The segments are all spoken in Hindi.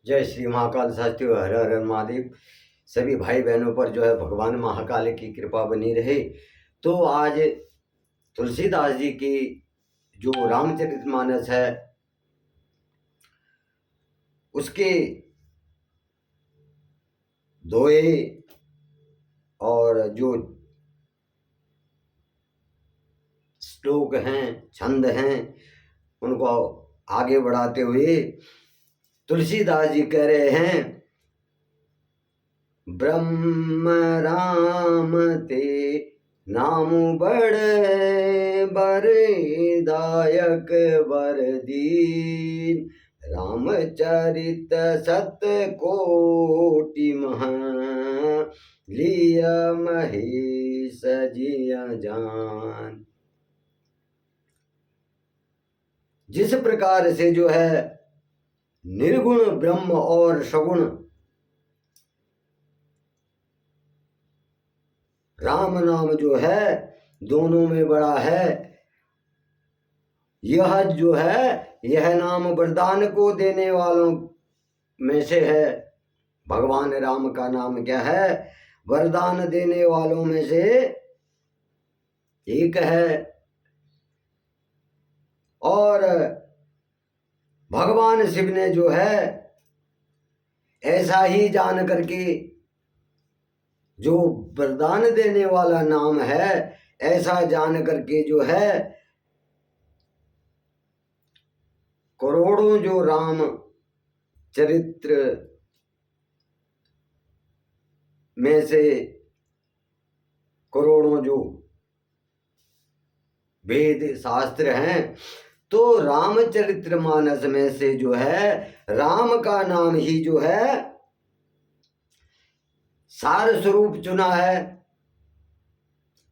जय श्री महाकाल साथियों, हर हर महादेव। सभी भाई बहनों पर जो है भगवान महाकाल की कृपा बनी रहे। तो आज तुलसीदास जी की जो रामचरितमानस है उसके दोहे और जो श्लोक हैं, छंद हैं, उनको आगे बढ़ाते हुए तुलसीदास जी कह रहे हैं, ब्रह्म राम ते नाम बड़े बरदायक बर दीन, रामचरित सत कोटि मह लिया महेश जिया जान। जिस प्रकार से जो है निर्गुण ब्रह्म और सगुण राम नाम जो है दोनों में बड़ा है, यह जो है यह नाम वरदान को देने वालों में से है। भगवान राम का नाम क्या है? वरदान देने वालों में से एक है। और भगवान शिव ने जो है ऐसा ही जान करके जो वरदान देने वाला नाम है, ऐसा जान करके जो है करोड़ों जो राम चरित्र में से करोड़ों जो वेद शास्त्र हैं, तो रामचरितमानस में से जो है राम का नाम ही जो है सार स्वरूप चुना है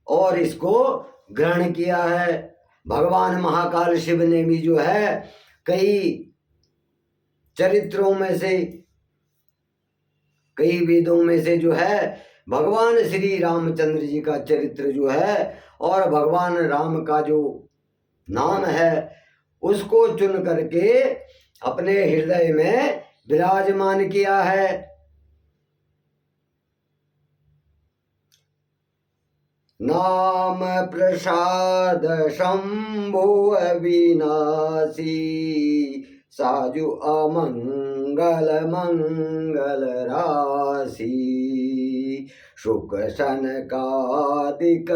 और इसको ग्रहण किया है। भगवान महाकाल शिव ने भी जो है कई चरित्रों में से, कई वेदों में से जो है भगवान श्री रामचंद्र जी का चरित्र जो है और भगवान राम का जो नाम है उसको चुन करके अपने हृदय में विराजमान किया है। नाम प्रसाद शंभो अविनाशी, साजु अमंगल मंगल राशि, शुक सनकादिक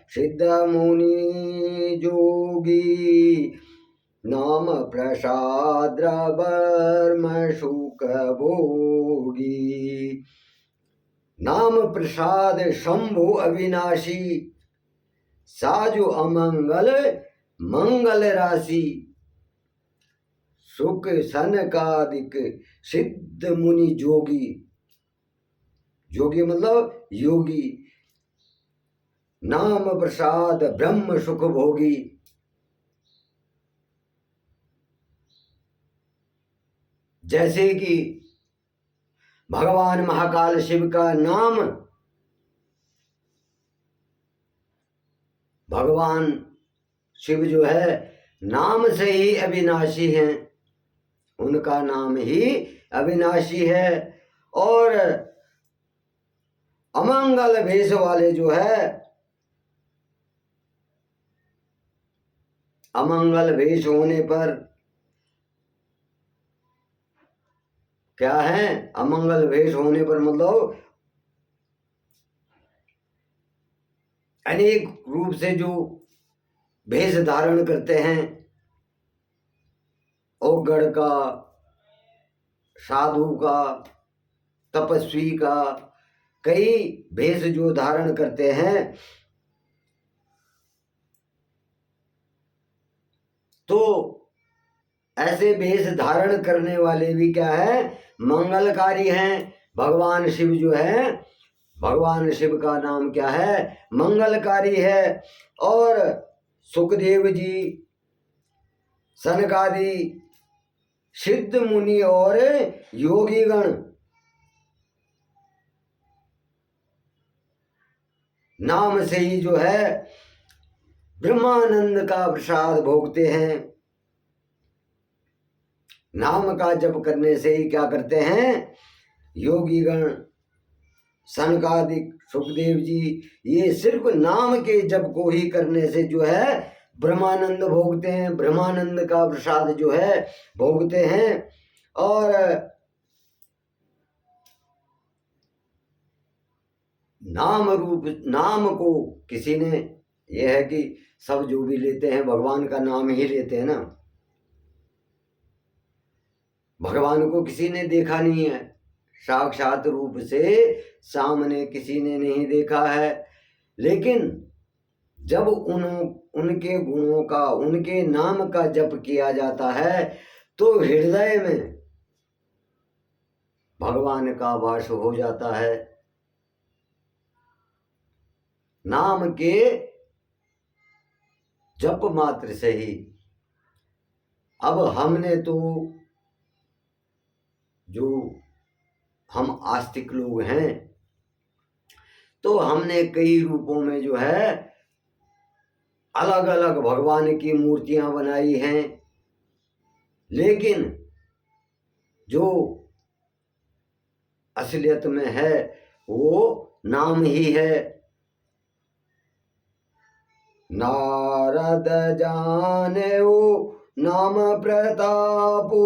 सिद्ध मुनि जोगी, नाम प्रसाद वर्म शुक भोगी। नाम प्रसाद शंभु अविनाशी, साजु अमंगल मंगल राशि, सुख सनकादिक सिद्ध मुनि जोगी। जोगी मतलब योगी। नाम प्रसाद ब्रह्म सुख भोगी। जैसे कि भगवान महाकाल शिव का नाम, भगवान शिव जो है नाम से ही अविनाशी हैं, उनका नाम ही अविनाशी है। और अमंगल भेष वाले जो है, अमंगल भेष होने पर क्या है? अमंगल भेष होने पर मतलब अनेक रूप से जो भेष धारण करते हैं, औगड़ का, साधु का, तपस्वी का, कई भेष जो धारण करते हैं, तो ऐसे भेष धारण करने वाले भी क्या है? मंगलकारी हैं। भगवान शिव जो है, भगवान शिव का नाम क्या है? मंगलकारी है। और सुखदेव जी, सनकादि सिद्ध मुनि और योगीगण नाम से ही जो है ब्रह्मानंद का प्रसाद भोगते हैं। नाम का जप करने से ही क्या करते हैं योगीगण, सनकादिक, सुखदेव जी, ये सिर्फ नाम के जप को ही करने से जो है ब्रह्मानंद भोगते हैं, ब्रह्मानंद का प्रसाद जो है भोगते हैं। और नाम रूप नाम को किसी ने, यह है कि सब जो भी लेते हैं भगवान का नाम ही लेते हैं ना, भगवान को किसी ने देखा नहीं है, साक्षात रूप से सामने किसी ने नहीं देखा है, लेकिन जब उनके गुणों का, उनके नाम का जप किया जाता है तो हृदय में भगवान का वास हो जाता है। नाम के जप मात्र से ही। अब हमने तो, जो हम आस्तिक लोग हैं, तो हमने कई रूपों में जो है अलग अलग भगवान की मूर्तियां बनाई हैं, लेकिन जो असलियत में है वो नाम ही है। नारद जाने वो नाम प्रतापो,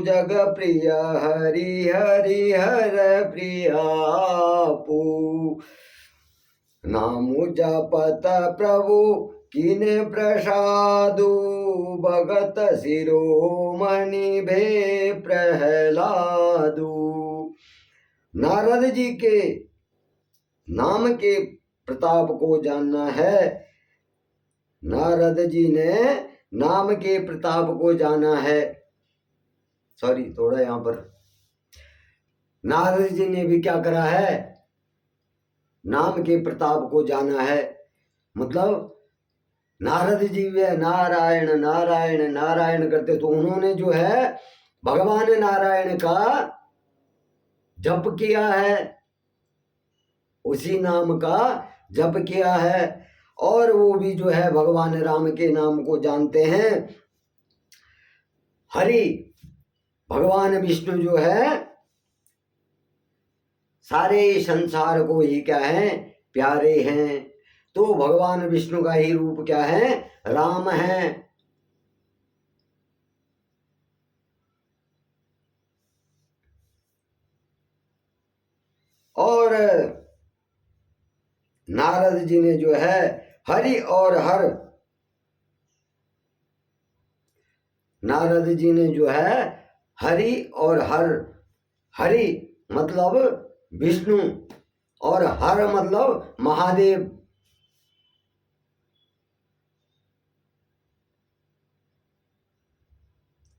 जग प्रिय हरि हरि हर प्रियापो। नाम जपत प्रभु किने प्रसादो, भगत शिरोमणि भे प्रहलादो। नारद जी के नाम के प्रताप को जानना है। नारद जी ने नाम के प्रताप को जाना है। सॉरी, थोड़ा यहां पर नारद जी ने भी क्या करा है, नाम के प्रताप को जाना है। मतलब नारद जी वे नारायण नारायण नारायण करते, तो उन्होंने जो है भगवान नारायण का जप किया है, उसी नाम का जप किया है। और वो भी जो है भगवान राम के नाम को जानते हैं। हरि, भगवान विष्णु जो है सारे संसार को ही क्या है प्यारे हैं, तो भगवान विष्णु का ही रूप क्या है राम है। और नारद जी ने जो है हरि और हर, नारद जी ने जो है हरि और हर, हरि मतलब विष्णु और हर मतलब महादेव,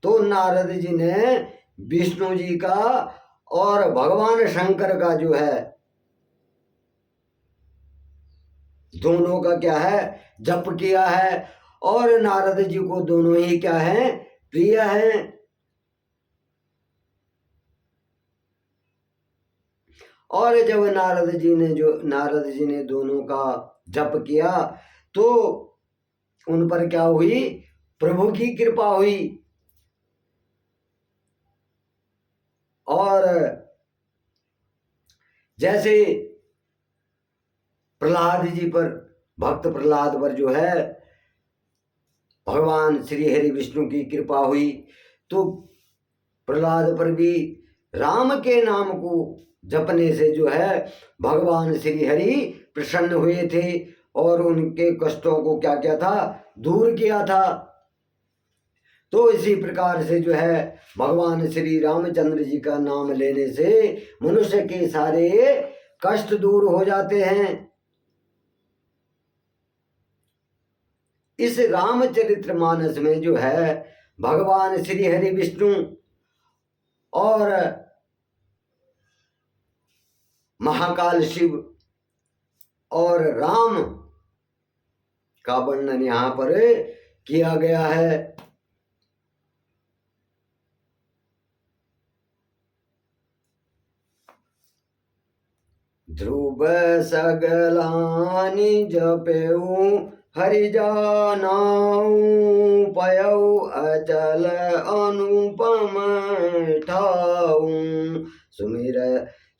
तो नारद जी ने विष्णु जी का और भगवान शंकर का जो है दोनों का क्या है जप किया है। और नारद जी को दोनों ही क्या है प्रिय हैं। और जब नारद जी ने दोनों का जप किया तो उन पर क्या हुई, प्रभु की कृपा हुई। और जैसे प्रहलाद जी पर, भक्त प्रहलाद पर जो है भगवान श्री हरि विष्णु की कृपा हुई, तो प्रहलाद पर भी राम के नाम को जपने से जो है भगवान श्री हरि प्रसन्न हुए थे और उनके कष्टों को क्या किया था दूर किया था। तो इसी प्रकार से जो है भगवान श्री रामचंद्र जी का नाम लेने से मनुष्य के सारे कष्ट दूर हो जाते हैं। इस रामचरितमानस में जो है भगवान श्री हरि विष्णु और महाकाल शिव और राम का वर्णन यहाँ पर किया गया है। ध्रुव सगलानि जपेऊ हरि जानाऊ पयऊ अचल अनुपम ठाऊ। सुमिर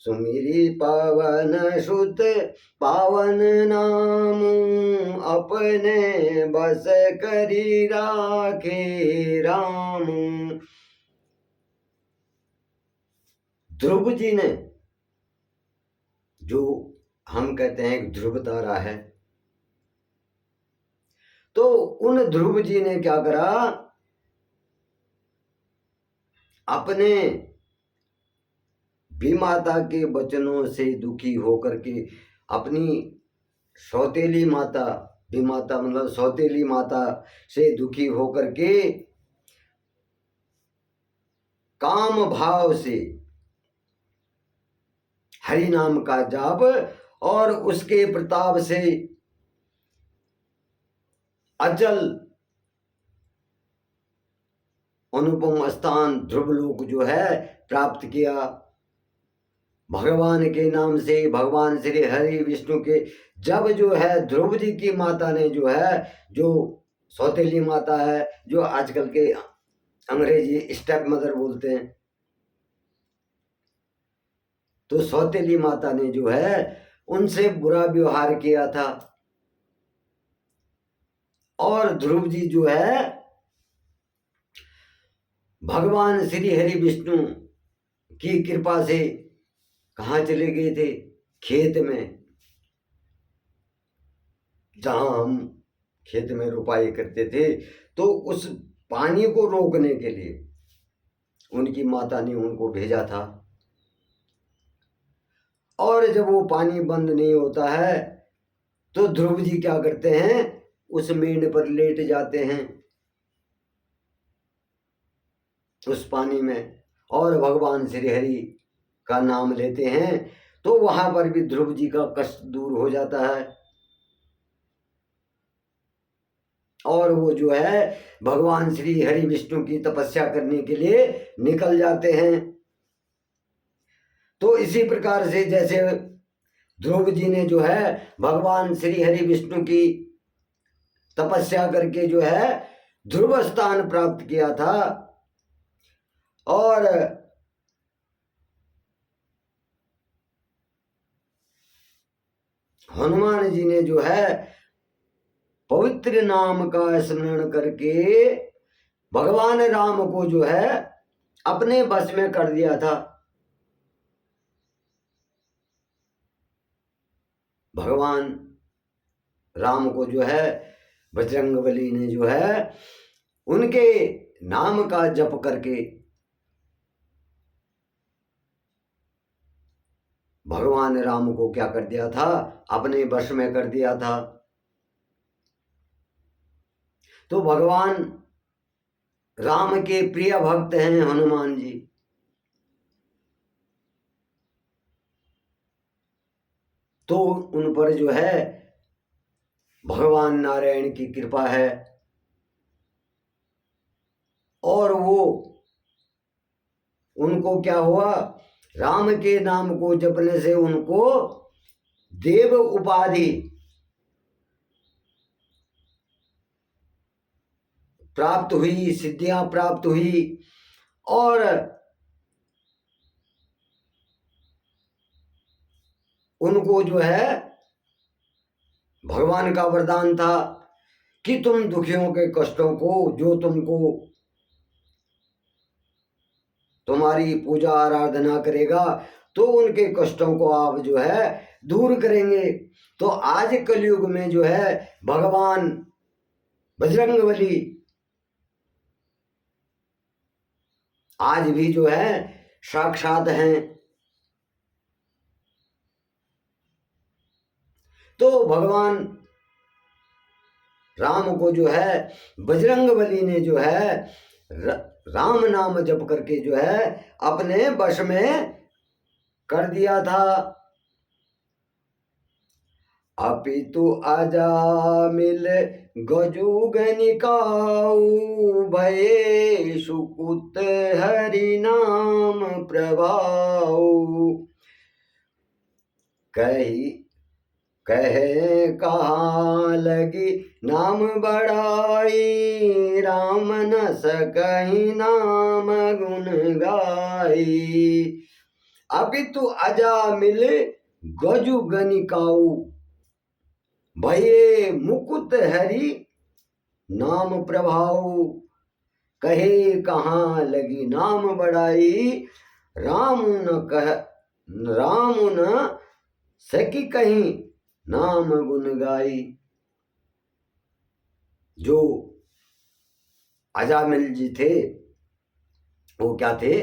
सुमिरी पवन सुत पावन नाम, अपने बस करी राखे राम। ध्रुव जी ने, जो हम कहते हैं ध्रुव तारा है, तो उन ध्रुव जी ने क्या करा, अपने विमाता के वचनों से दुखी होकर के अपनी सौतेली माता, विमाता मतलब सौतेली माता से दुखी होकर के काम भाव से हरि नाम का जाप और उसके प्रताप से अचल अनुपम स्थान ध्रुवलोक जो है प्राप्त किया। भगवान के नाम से, भगवान श्री हरि विष्णु के, जब जो है ध्रुव जी की माता ने जो है, जो सौतेली माता है, जो आजकल के अंग्रेजी स्टेप मदर बोलते हैं, तो सौतेली माता ने जो है उनसे बुरा व्यवहार किया था, और ध्रुव जी जो है भगवान श्री हरि विष्णु की कृपा से कहाँ चले गए थे, खेत में, जहां हम खेत में रुपाई करते थे, तो उस पानी को रोकने के लिए उनकी माता ने उनको भेजा था। और जब वो पानी बंद नहीं होता है तो ध्रुव जी क्या करते हैं, उस मेंढ पर लेट जाते हैं उस पानी में, और भगवान श्री हरि का नाम लेते हैं, तो वहां पर भी ध्रुव जी का कष्ट दूर हो जाता है, और वो जो है भगवान श्री हरि विष्णु की तपस्या करने के लिए निकल जाते हैं। तो इसी प्रकार से जैसे ध्रुव जी ने जो है भगवान श्री हरि विष्णु की तपस्या करके जो है ध्रुव स्थान प्राप्त किया था, और हनुमान जी ने जो है पवित्र नाम का स्मरण करके भगवान राम को जो है अपने बस में कर दिया था। भगवान राम को जो है बजरंगबली ने जो है उनके नाम का जप करके भगवान राम को क्या कर दिया था, अपने वश में कर दिया था। तो भगवान राम के प्रिय भक्त हैं हनुमान जी, तो उन पर जो है भगवान नारायण की कृपा है, और वो उनको क्या हुआ, राम के नाम को जपने से उनको देव उपाधि प्राप्त हुई, सिद्धियां प्राप्त हुई, और उनको जो है भगवान का वरदान था कि तुम दुखियों के कष्टों को, जो तुमको तुम्हारी पूजा आराधना करेगा तो उनके कष्टों को आप जो है दूर करेंगे। तो आज कलयुग में जो है भगवान बजरंगबली आज भी जो है साक्षात हैं। तो भगवान राम को जो है बजरंगबली ने जो है राम नाम जप करके जो है अपने वश में कर दिया था। अपितु अजामिल गजुगनिकाऊ, भये सुकुत हरि नाम प्रभाऊ। कही कहे कहाँ लगी नाम बढ़ाई, राम न सकहि नाम गुण गाई। अपितु अजामिल गजु गनिकाऊ, भये मुकुट हरि नाम प्रभाऊ। कहे कहाँ लगी नाम बढ़ाई, राम न सकी कहीं नाम गुण गाई। जो अजामिल जी थे वो क्या थे?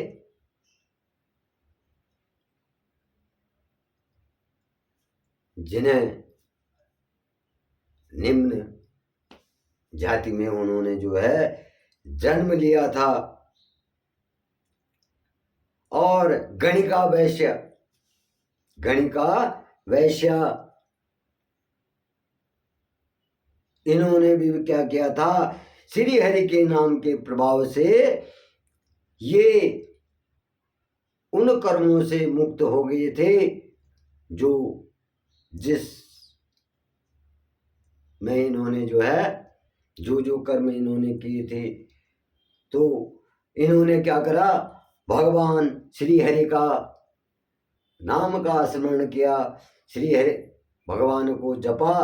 जिन्हें निम्न जाति में उन्होंने जो है जन्म लिया था, और गणिका वैश्य इन्होंने भी क्या किया था? श्री हरि के नाम के प्रभाव से ये उन कर्मों से मुक्त हो गए थे जिस में इन्होंने जो है जो कर्म इन्होंने किए थे। तो इन्होंने क्या करा? भगवान श्री हरि का नाम का स्मरण किया, श्री हरि भगवान को जपा,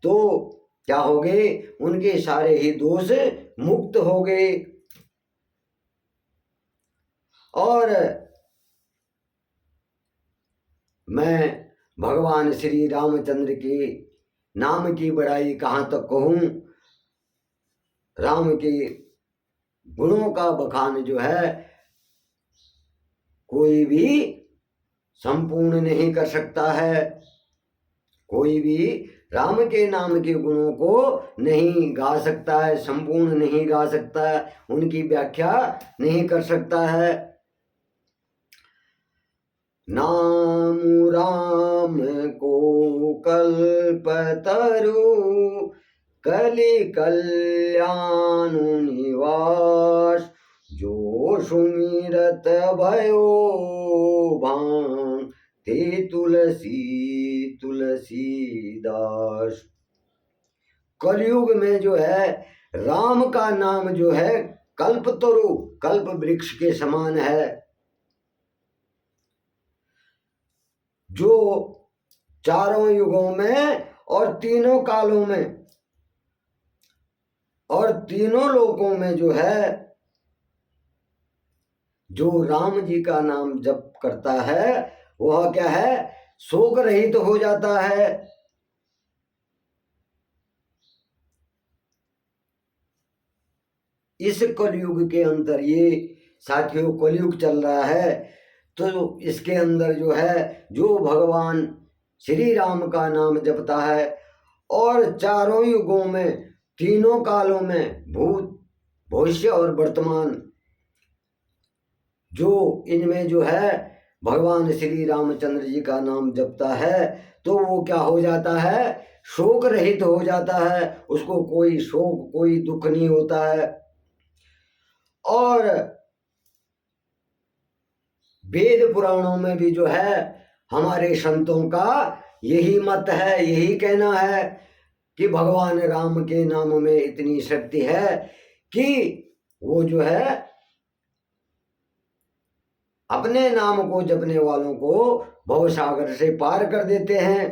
तो क्या हो गए? उनके सारे ही दोष मुक्त हो गए। और मैं भगवान श्री रामचंद्र के नाम की बड़ाई कहाँ तक कहूँ? राम के गुणों का बखान जो है कोई भी संपूर्ण नहीं कर सकता है। कोई भी राम के नाम के गुणों को नहीं गा सकता है, संपूर्ण नहीं गा सकता है, उनकी व्याख्या नहीं कर सकता है। नाम राम को कल्पतरु, कलि कल्याण निवास, जो सुमिरत भयो भान, ते तुलसीदास। कलयुग में जो है राम का नाम जो है कल्पतरु, कल्प वृक्ष के समान है, जो चारों युगों में और तीनों कालों में और तीनों लोकों में जो है, जो राम जी का नाम जप करता है वह क्या है? शोक रहित हो जाता है। इस कलयुग के अंदर, ये साथियों कलयुग चल रहा है, तो इसके अंदर जो है, जो भगवान श्री राम का नाम जपता है और चारों युगों में, तीनों कालों में, भूत भविष्य और वर्तमान, जो इनमें जो है भगवान श्री रामचंद्र जी का नाम जपता है, तो वो क्या हो जाता है? शोक रहित हो जाता है। उसको कोई शोक, कोई दुख नहीं होता है। और वेद पुराणों में भी जो है हमारे संतों का यही मत है, यही कहना है कि भगवान राम के नाम में इतनी शक्ति है कि वो जो है अपने नाम को जपने वालों को भवसागर से पार कर देते हैं।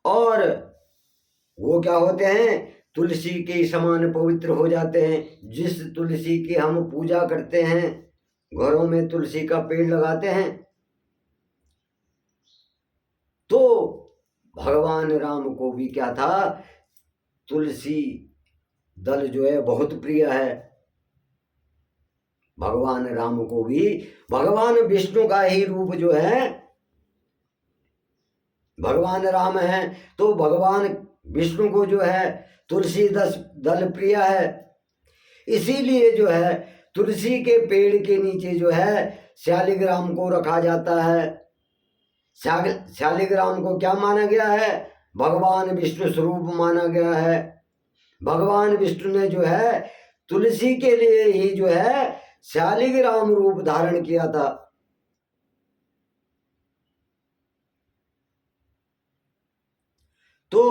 और वो क्या होते हैं? तुलसी के समान पवित्र हो जाते हैं। जिस तुलसी की हम पूजा करते हैं, घरों में तुलसी का पेड़ लगाते हैं, तो भगवान राम को भी क्या था? तुलसी दल जो है बहुत प्रिय है। भगवान राम को भी भगवान विष्णु का ही रूप जो है, भगवान राम है, तो भगवान विष्णु को जो है तुलसी दल प्रिय है। इसीलिए जो है तुलसी के पेड़ के नीचे जो है शालिग्राम को रखा जाता है। शालिग्राम को क्या माना गया है? भगवान विष्णु स्वरूप माना गया है। भगवान विष्णु ने जो है तुलसी के लिए ही जो है शालिग्राम रूप धारण किया था। तो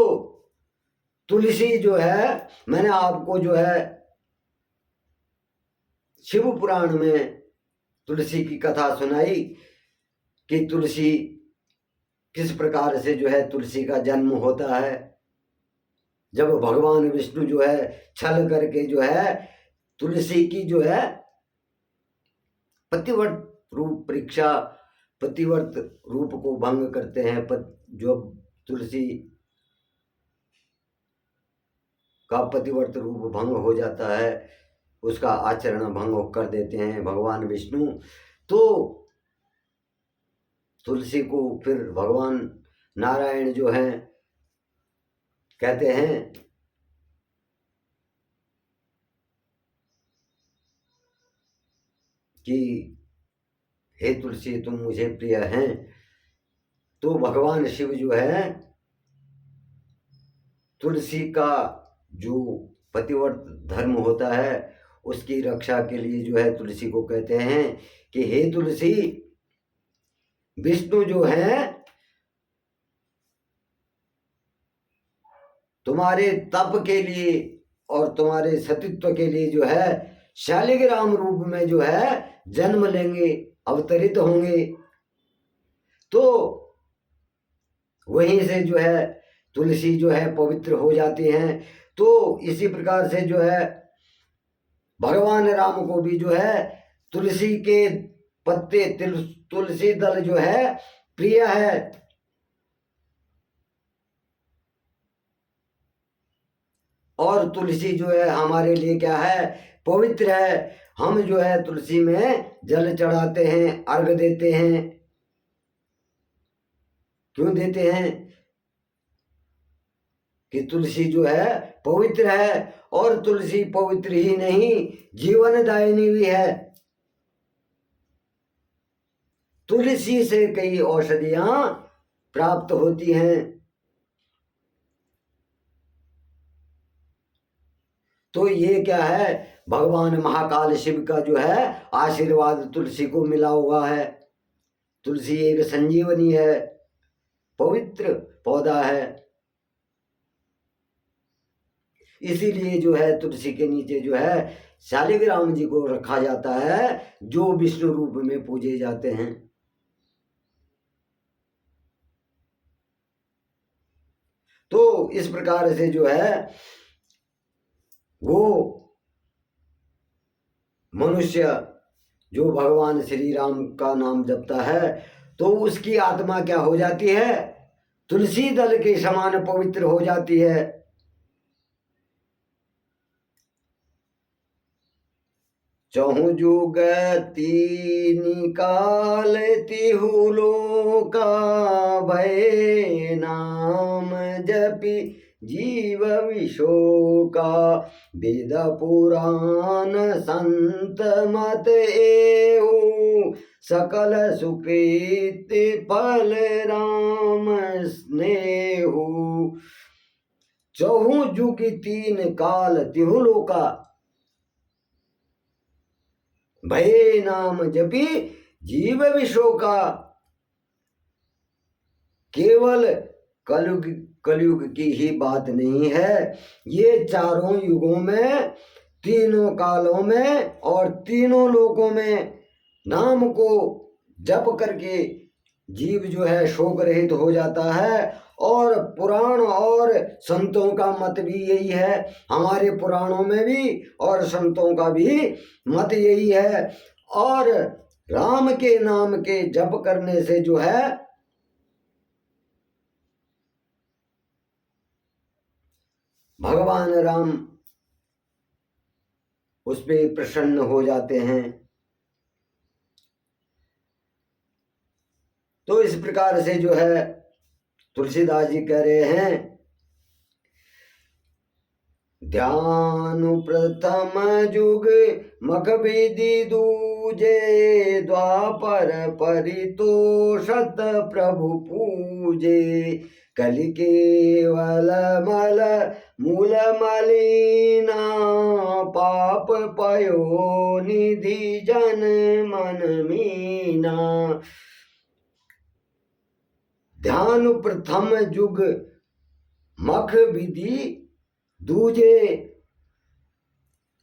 तुलसी जो है, मैंने आपको जो है शिव पुराण में तुलसी की कथा सुनाई कि तुलसी किस प्रकार से जो है तुलसी का जन्म होता है। जब भगवान विष्णु जो है छल करके जो है तुलसी की जो है पतिव्रत रूप परीक्षा, पतिव्रत रूप को भंग करते हैं। जो तुलसी का पतिव्रत रूप भंग हो जाता है, उसका आचरण भंग कर देते हैं भगवान विष्णु। तो तुलसी को फिर भगवान नारायण जो है कहते हैं कि हे तुलसी तुम मुझे प्रिय हैं। तो भगवान शिव जो है तुलसी का जो पतिव्रत धर्म होता है उसकी रक्षा के लिए जो है तुलसी को कहते हैं कि हे तुलसी, विष्णु जो है तुम्हारे तप के लिए और तुम्हारे सतीत्व के लिए जो है शालिग्राम रूप में जो है जन्म लेंगे, अवतरित होंगे। तो वहीं से जो है तुलसी जो है पवित्र हो जाती हैं। तो इसी प्रकार से जो है भगवान राम को भी जो है तुलसी के पत्ते, तुलसी दल जो है प्रिय है। और तुलसी जो है हमारे लिए क्या है, पवित्र है। हम जो है तुलसी में जल चढ़ाते हैं, अर्घ देते हैं। क्यों देते हैं? कि तुलसी जो है पवित्र है, और तुलसी पवित्र ही नहीं जीवनदायिनी भी है। तुलसी से कई औषधियां प्राप्त होती हैं। तो ये क्या है, भगवान महाकाल शिव का जो है आशीर्वाद तुलसी को मिला हुआ है। तुलसी एक संजीवनी है, पवित्र पौधा है। इसीलिए जो है तुलसी के नीचे जो है शालिग्राम जी को रखा जाता है, जो विष्णु रूप में पूजे जाते हैं। तो इस प्रकार से जो है वो मनुष्य जो भगवान श्री राम का नाम जपता है तो उसकी आत्मा क्या हो जाती है, तुलसी दल के समान पवित्र हो जाती है। चहु जुग तीन काल तिहु लोका, भय नाम जपि जीव विशोका। वेद पुराण संत मत एहु, सकल सुकृत फल राम स्नेहु। चहु जुग तीन काल तिहु लोका, भय नाम जपी जीव विशोका। केवल कलयुग की ही बात नहीं है, ये चारों युगों में, तीनों कालों में और तीनों लोकों में नाम को जप करके जीव जो है शोक रहित हो जाता है। और पुराण और संतों का मत भी यही है, हमारे पुराणों में भी और संतों का भी मत यही है। और राम के नाम के जप करने से जो है भगवान राम उस पे प्रसन्न हो जाते हैं। तो इस प्रकार से जो है तुलसीदास जी कह रहे हैं, ध्यान प्रथम जुग मख विधि दूजे, द्वापर परितोषत प्रभु पूजे। कलि केवल मल मूल मलिना, पाप पयो निधि जन मन मीना। ध्यान प्रथम जुग मख विधि दूजे,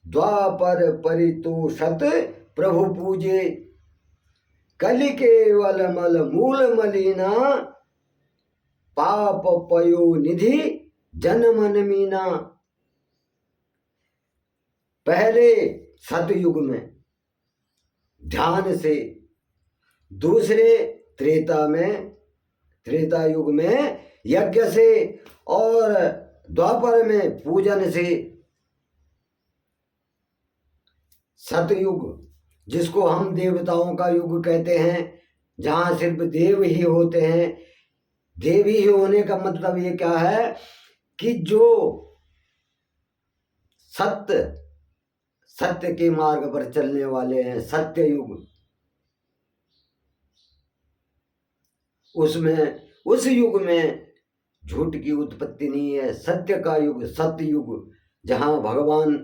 द्वापर परितोषत प्रभु पूजे, कलि केवल मल मूल मलिना, पाप पयो निधि जन मन मीना। पहले सतयुग में ध्यान से, दूसरे त्रेता युग में यज्ञ से, और द्वापर में पूजन से। सतयुग जिसको हम देवताओं का युग कहते हैं, जहां सिर्फ देव ही होते हैं। देव ही होने का मतलब ये क्या है कि जो सत्य के मार्ग पर चलने वाले हैं, सत्य युग। उस युग में झूठ की उत्पत्ति नहीं है। सत्य का युग, सत्य युग, जहां भगवान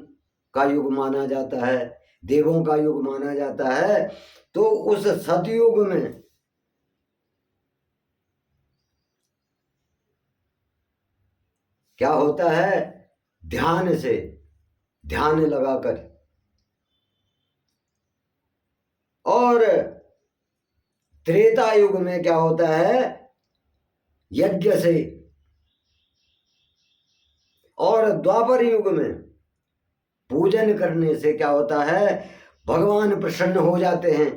का युग माना जाता है, देवों का युग माना जाता है। तो उस सतयुग में क्या होता है, ध्यान से, ध्यान लगाकर, और त्रेता युग में क्या होता है, यज्ञ से, और द्वापर युग में पूजन करने से क्या होता है, भगवान प्रसन्न हो जाते हैं।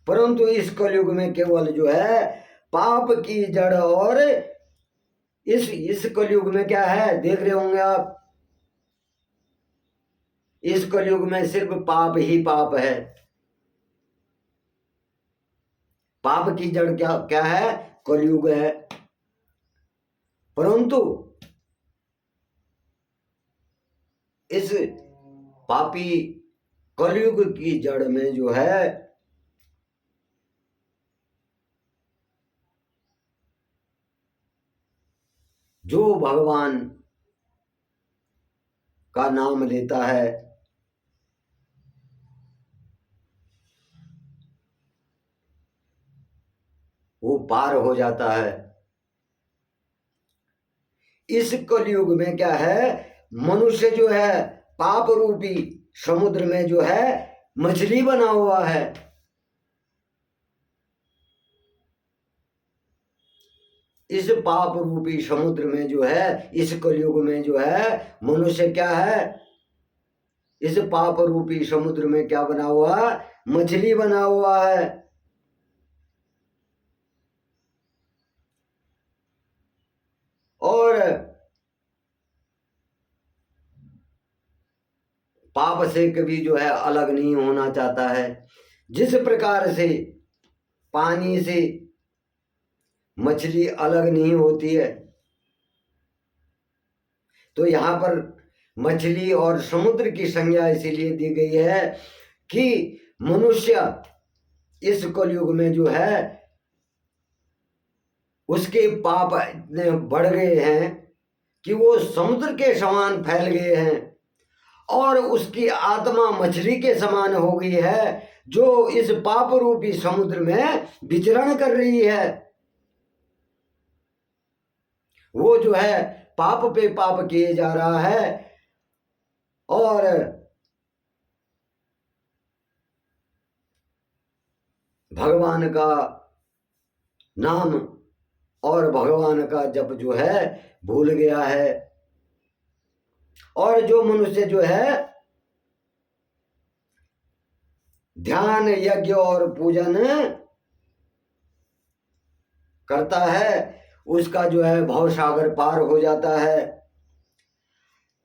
परंतु इस कलयुग में केवल जो है पाप की जड़, और इस कलयुग में क्या है, देख रहे होंगे आप, इस कलयुग में सिर्फ पाप ही पाप है। पाप की जड़ क्या क्या है, कलयुग है। परंतु इस पापी कलयुग की जड़ में जो है जो भगवान का नाम लेता है, वो पार हो जाता है। इस कलयुग में क्या है, मनुष्य जो है पाप रूपी समुद्र में जो है मछली बना हुआ है। इस पाप रूपी समुद्र में जो है, इस कलयुग में जो है मनुष्य क्या है, इस पाप रूपी समुद्र में क्या बना हुआ, मछली बना हुआ है। और पाप से कभी जो है अलग नहीं होना चाहता है। जिस प्रकार से पानी से मछली अलग नहीं होती है, तो यहां पर मछली और समुद्र की संज्ञा इसीलिए दी गई है कि मनुष्य इस कलयुग में जो है उसके पाप इतने बढ़ गए हैं कि वो समुद्र के समान फैल गए हैं, और उसकी आत्मा मछली के समान हो गई है, जो इस पाप रूपी समुद्र में विचरण कर रही है। वो जो है पाप पे पाप किए जा रहा है, और भगवान का नाम और भगवान का जप जो है भूल गया है। और जो मनुष्य जो है ध्यान, यज्ञ और पूजन करता है, उसका जो है भव सागर पार हो जाता है।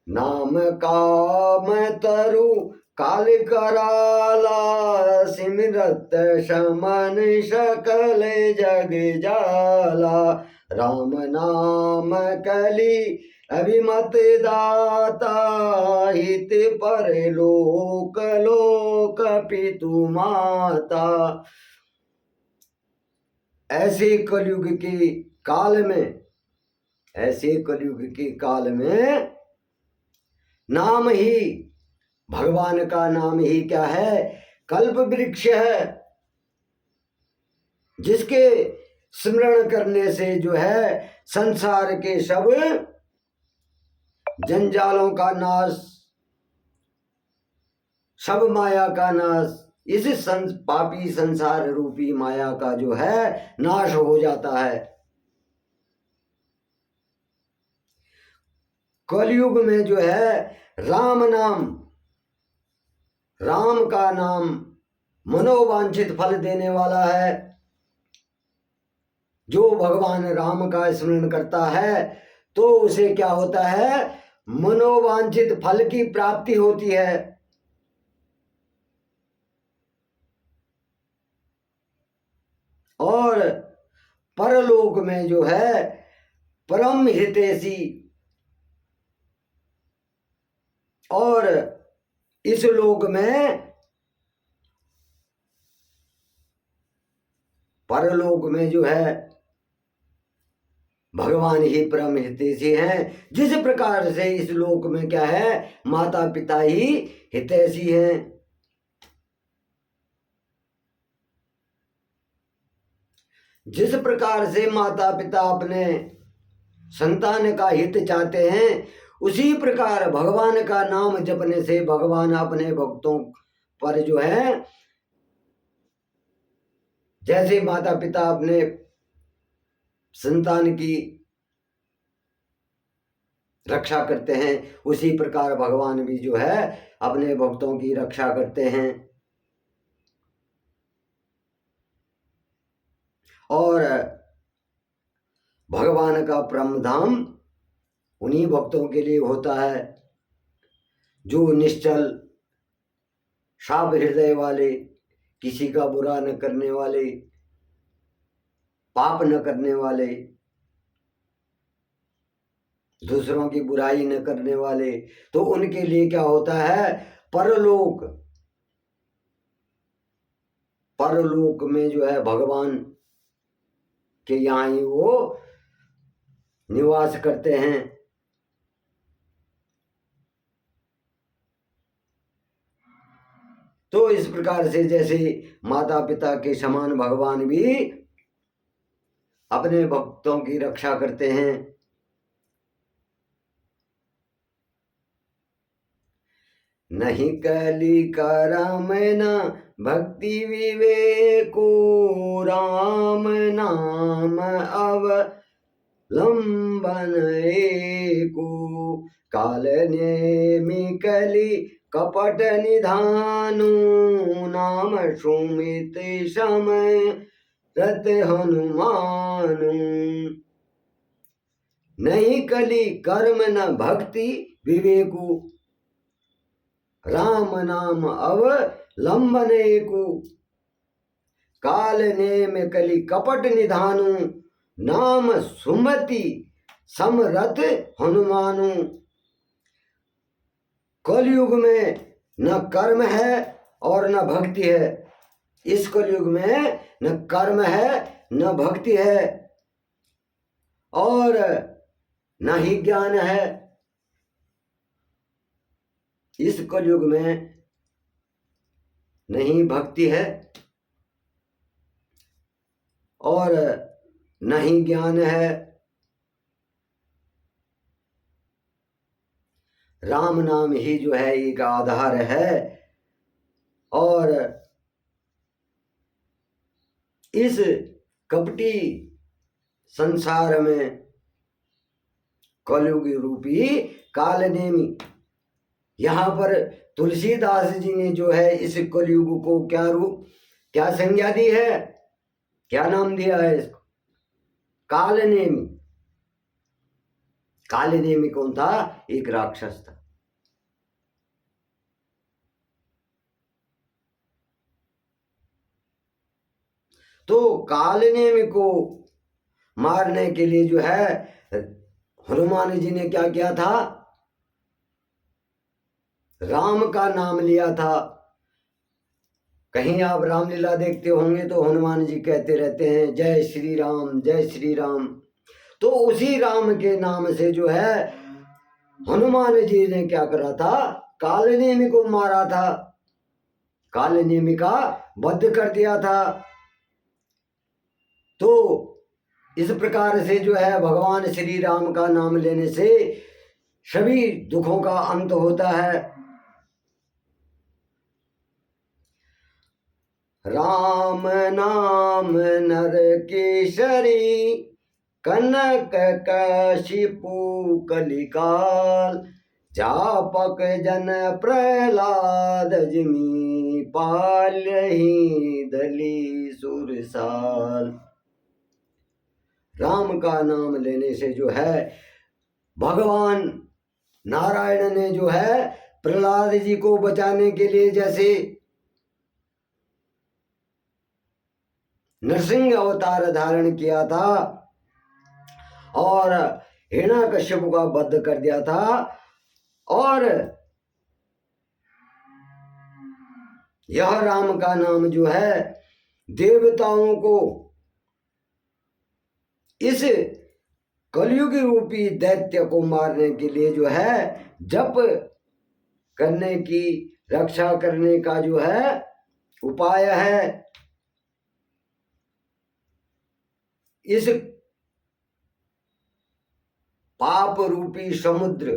नाम काम तरु काल कराला, सिमरत समन सकल जग जाला, राम नाम कली अभिमत दाता, हित पर लोक लोक पितु माता। ऐसे कलयुग के काल में, ऐसे कलयुग के काल में नाम ही, भगवान का नाम ही क्या है, कल्प वृक्ष है, जिसके स्मरण करने से जो है संसार के सब जंजालों का नाश, सब माया का नाश, इस पापी संसार रूपी माया का जो है नाश हो जाता है। कलयुग में जो है राम नाम, राम का नाम मनोवांछित फल देने वाला है। जो भगवान राम का स्मरण करता है तो उसे क्या होता है, मनोवांछित फल की प्राप्ति होती है। और परलोक में जो है परम हितैषी, और इस लोक में, परलोक में जो है भगवान ही परम हितैषी हैं। जिस प्रकार से इस लोक में क्या है, माता पिता ही हितैषी हैं। जिस प्रकार से माता पिता अपने संतान का हित चाहते हैं, उसी प्रकार भगवान का नाम जपने से भगवान अपने भक्तों पर जो है, जैसे माता पिता अपने संतान की रक्षा करते हैं, उसी प्रकार भगवान भी जो है अपने भक्तों की रक्षा करते हैं। और भगवान का परम धाम उन्हीं भक्तों के लिए होता है जो निश्चल, साफ हृदय वाले, किसी का बुरा न करने वाले, पाप न करने वाले, दूसरों की बुराई न करने वाले। तो उनके लिए क्या होता है, परलोक, परलोक में जो है भगवान के यहाँ ही वो निवास करते हैं। तो इस प्रकार से जैसे माता पिता के समान भगवान भी अपने भक्तों की रक्षा करते हैं। नहीं कली करम न भक्ति विवेको, राम नाम अवलंबन एको, काल नेमि कली कपट निधानु, नाम सुमित समय रत हनुमानु। नहीं कली कर्म न भक्ति विवेकु, राम नाम अवलंबन एको, काल नेम कली कपट निधानु, नाम सुमति समरथ हनुमानु। कलयुग में न कर्म है और न भक्ति है। इस कलयुग में न कर्म है न भक्ति है और न ही ज्ञान है। इस कलयुग में नहीं भक्ति है और न ही ज्ञान है। राम नाम ही जो है एक आधार है। और इस कपटी संसार में कलयुग रूपी कालनेमी, यहाँ पर तुलसीदास जी ने जो है इस कलयुग को क्या रूप, क्या संज्ञा दी है, क्या नाम दिया है इसको, कालनेमी। कालनेमी कौन था, एक राक्षस था। तो कालनेमी को मारने के लिए जो है हनुमान जी ने क्या किया था, राम का नाम लिया था। कहीं आप रामलीला देखते होंगे तो हनुमान जी कहते रहते हैं जय श्री राम जय श्री राम। तो उसी राम के नाम से जो है हनुमान जी ने क्या करा था, कालनेमी को मारा था, कालनेमी का वध कर दिया था। तो इस प्रकार से जो है भगवान श्री राम का नाम लेने से सभी दुखों का अंत होता है। राम नाम नर केसरी कनक कशिपु कलिकाल जापक जन प्रहलाद जिमी पालहि दली सुरसाल। राम का नाम लेने से जो है भगवान नारायण ने जो है प्रहलाद जी को बचाने के लिए जैसे नरसिंह अवतार धारण किया था और हिरण्यकश्यप का वध कर दिया था, और यह राम का नाम जो है देवताओं को इस कलयुग रूपी दैत्य को मारने के लिए जो है जप करने की, रक्षा करने का जो है उपाय है। इस पाप रूपी समुद्र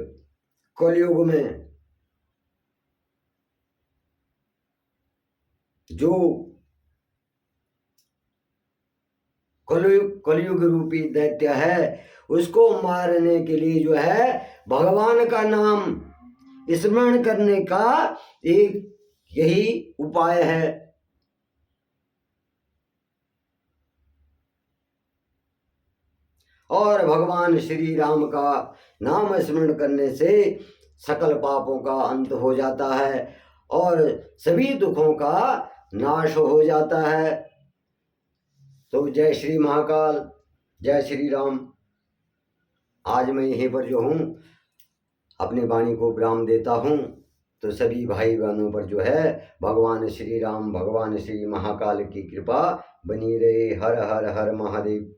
कलयुग में जो कलयुग रूपी दैत्य है उसको मारने के लिए जो है भगवान का नाम स्मरण करने का एक यही उपाय है। और भगवान श्री राम का नाम स्मरण करने से सकल पापों का अंत हो जाता है और सभी दुखों का नाश हो जाता है। तो जय श्री महाकाल, जय श्री राम। आज मैं यहीं पर जो हूँ अपने वाणी को विराम देता हूँ। तो सभी भाई बहनों पर जो है भगवान श्री राम, भगवान श्री महाकाल की कृपा बनी रहे। हर हर हर महादेव।